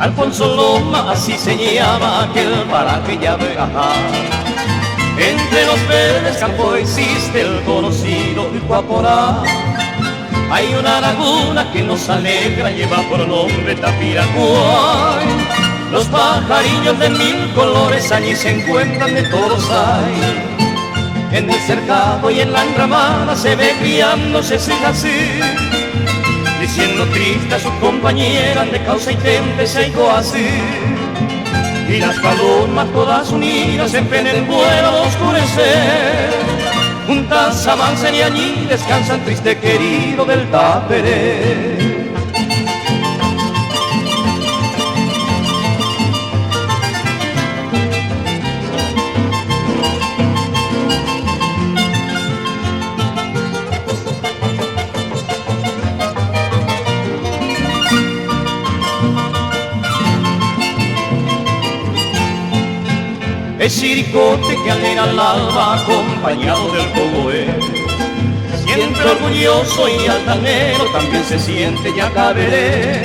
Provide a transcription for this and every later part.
Alfonso Loma, así se llama aquel paraje ya verá. Entre los verdes campos existe el conocido Guaporá. Hay una laguna que nos alegra, lleva por nombre Tapiraguay. Los pajarillos de mil colores allí se encuentran, de todos hay. En el cercado y en la enramada se ve criándose ese así, diciendo triste a sus compañeras de causa y tempestad y coasí. Y las palomas todas unidas en pleno el vuelo al oscurecer, juntas avanzan y allí descansan, triste querido del Taperé. El chiricote que alegra al alba acompañado del cogoé, siempre orgulloso y altanero también se siente Yacaberé.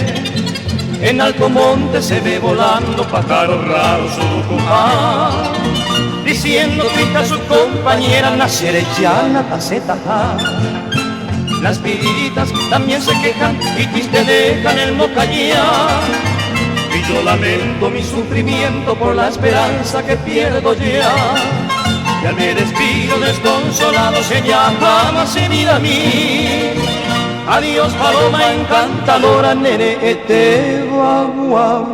En alto monte se ve volando pájaros raros su compás, diciendo triste a su compañera nacerechana taceta. Las piritas también se quejan y triste dejan el mocallá. Y yo lamento mi sufrimiento por la esperanza que pierdo ya. Ya me despido desconsolado, si ella jamás se mira a mí. Adiós paloma encantadora, nene, te va a